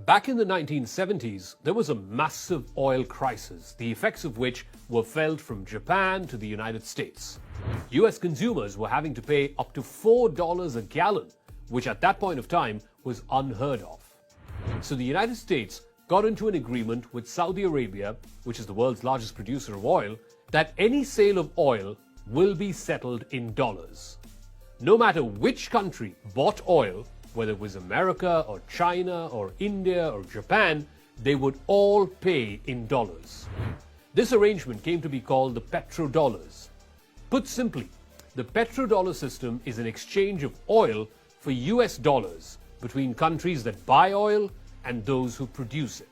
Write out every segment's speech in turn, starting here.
Back in the 1970s, there was a massive oil crisis, the effects of which were felt from Japan to the United States. US consumers were having to pay up to $4 a gallon, which at that point of time was unheard of. So the United States got into an agreement with Saudi Arabia, which is the world's largest producer of oil, that any sale of oil will be settled in dollars. No matter which country bought oil, whether it was America or China or India or Japan, they would all pay in dollars. This arrangement came to be called the petrodollars. Put simply, the petrodollar system is an exchange of oil for US dollars between countries that buy oil and those who produce it.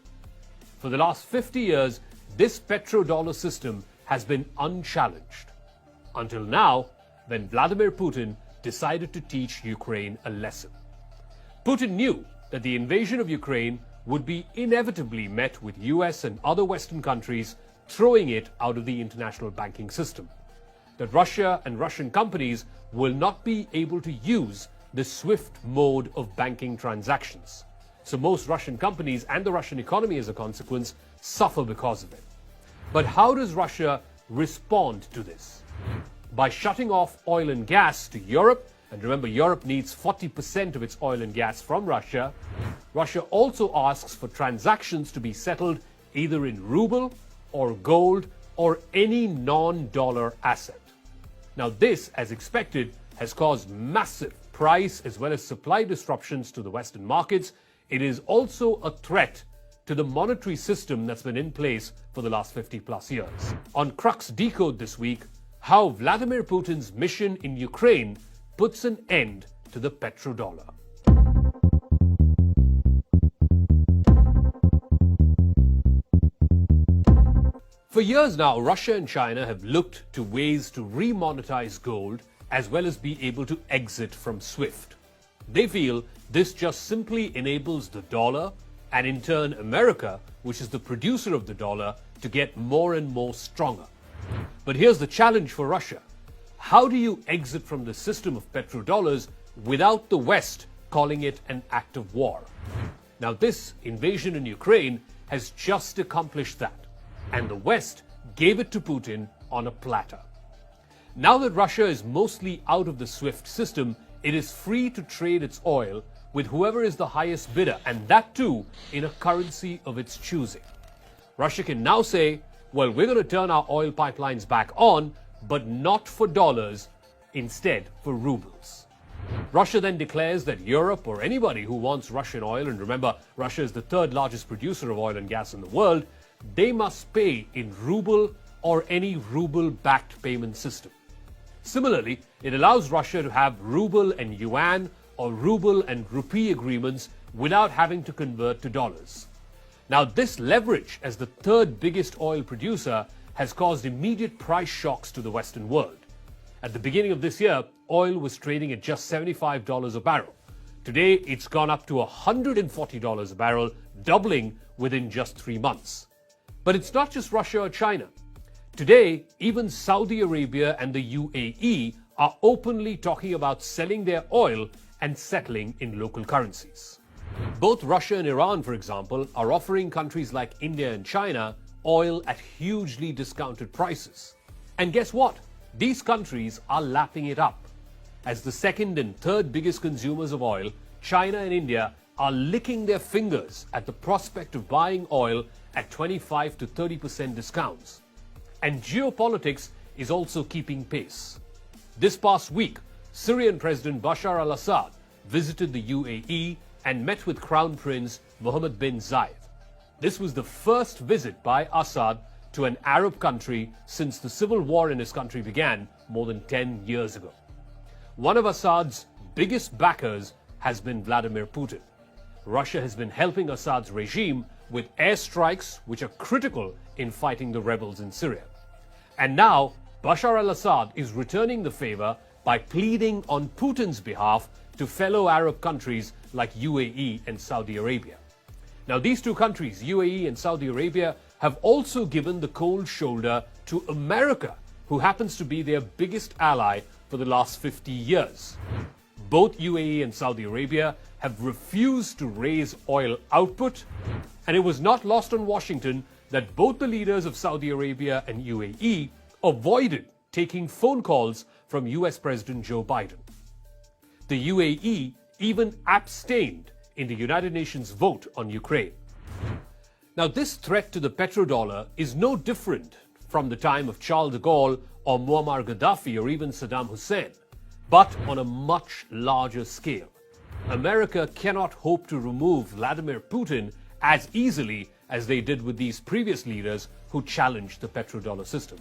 For the last 50 years, this petrodollar system has been unchallenged. Until now, when Vladimir Putin decided to teach Ukraine a lesson. Putin knew that the invasion of Ukraine would be inevitably met with US and other Western countries throwing it out of the international banking system. That Russia and Russian companies will not be able to use the SWIFT mode of banking transactions. So most Russian companies and the Russian economy as a consequence suffer because of it. But how does Russia respond to this? By shutting off oil and gas to Europe, and remember Europe needs 40% of its oil and gas from Russia, Russia also asks for transactions to be settled either in ruble or gold or any non-dollar asset. Now this, as expected, has caused massive price as well as supply disruptions to the Western markets. It is also a threat to the monetary system that's been in place for the last 50 plus years. On Crux Decode this week, how Vladimir Putin's mission in Ukraine puts an end to the petrodollar. For years now, Russia and China have looked to ways to remonetize gold as well as be able to exit from SWIFT. They feel this just simply enables the dollar and in turn America, which is the producer of the dollar, to get more and more stronger. But here's the challenge for Russia. How do you exit from the system of petrodollars without the West calling it an act of war? Now this invasion in Ukraine has just accomplished that, and the West gave it to Putin on a platter. Now that Russia is mostly out of the SWIFT system, it is free to trade its oil with whoever is the highest bidder, and that too in a currency of its choosing. Russia can now say, well, we're going to turn our oil pipelines back on, but not for dollars, instead for rubles. Russia then declares that Europe or anybody who wants Russian oil, and remember, Russia is the third largest producer of oil and gas in the world, they must pay in ruble or any ruble-backed payment system. Similarly, it allows Russia to have ruble and yuan or ruble and rupee agreements without having to convert to dollars. Now, this leverage as the third biggest oil producer has caused immediate price shocks to the Western world. At the beginning of this year, oil was trading at just $75 a barrel. Today, it's gone up to $140 a barrel, doubling within just 3 months. But it's not just Russia or China. Today, even Saudi Arabia and the UAE are openly talking about selling their oil and settling in local currencies. Both Russia and Iran, for example, are offering countries like India and China oil at hugely discounted prices. And guess what? These countries are lapping it up. As the second and third biggest consumers of oil, China and India are licking their fingers at the prospect of buying oil at 25 to 30% discounts. And geopolitics is also keeping pace. This past week, Syrian President Bashar al-Assad visited the UAE and met with Crown Prince Mohammed bin Zayed. This was the first visit by Assad to an Arab country since the civil war in his country began more than 10 years ago. One of Assad's biggest backers has been Vladimir Putin. Russia has been helping Assad's regime with airstrikes which are critical in fighting the rebels in Syria. And now Bashar al-Assad is returning the favor by pleading on Putin's behalf to fellow Arab countries like UAE and Saudi Arabia. Now these two countries, UAE and Saudi Arabia, have also given the cold shoulder to America, who happens to be their biggest ally for the last 50 years. Both UAE and Saudi Arabia have refused to raise oil output, and it was not lost on Washington that both the leaders of Saudi Arabia and UAE avoided taking phone calls from US President Joe Biden. The UAE even abstained in the United Nations vote on Ukraine. Now, this threat to the petrodollar is no different from the time of Charles de Gaulle or Muammar Gaddafi or even Saddam Hussein, but on a much larger scale. America cannot hope to remove Vladimir Putin as easily as they did with these previous leaders who challenged the petrodollar system.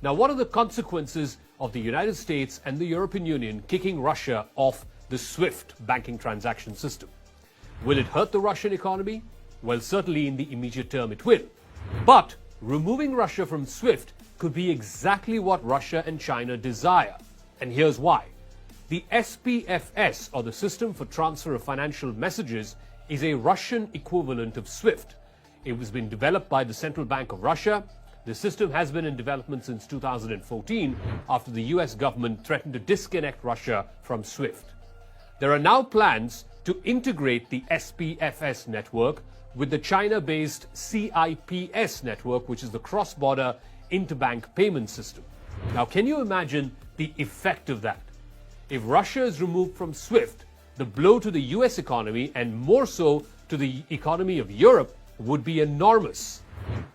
Now, what are the consequences of the United States and the European Union kicking Russia off the SWIFT banking transaction system? Will it hurt the Russian economy? Well, certainly in the immediate term it will. But removing Russia from SWIFT could be exactly what Russia and China desire. And here's why. The SPFS, or the System for Transfer of Financial Messages, is a Russian equivalent of SWIFT. It was been developed by the Central Bank of Russia. The system has been in development since 2014 after the US government threatened to disconnect Russia from SWIFT. There are now plans to integrate the SPFS network with the China-based CIPS network, which is the cross-border interbank payment system. Now, can you imagine the effect of that? If Russia is removed from SWIFT, the blow to the US economy, and more so to the economy of Europe, would be enormous.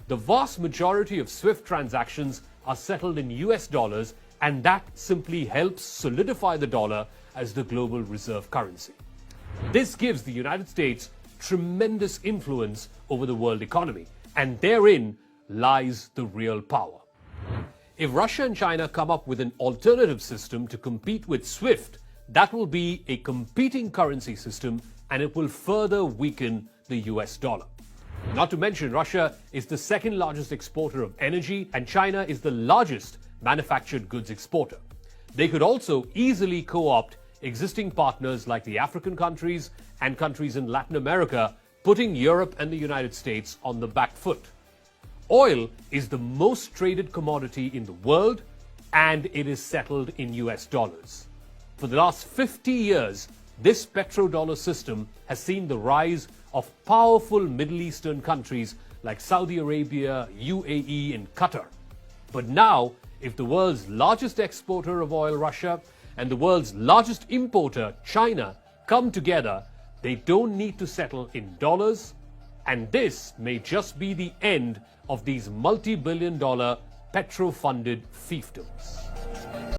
The vast majority of SWIFT transactions are settled in US dollars, and that simply helps solidify the dollar as the global reserve currency. This gives the United States tremendous influence over the world economy, and therein lies the real power. If Russia and China come up with an alternative system to compete with SWIFT, that will be a competing currency system, and it will further weaken the US dollar. Not to mention, Russia is the second largest exporter of energy, and China is the largest manufactured goods exporter. They could also easily co-opt existing partners like the African countries and countries in Latin America, putting Europe and the United States on the back foot. Oil is the most traded commodity in the world, and it is settled in US dollars. For the last 50 years, this petrodollar system has seen the rise of powerful Middle Eastern countries like Saudi Arabia, UAE, and Qatar. But now, if the world's largest exporter of oil, Russia, and the world's largest importer, China, come together, they don't need to settle in dollars, and this may just be the end of these multi-billion-dollar petro-funded fiefdoms.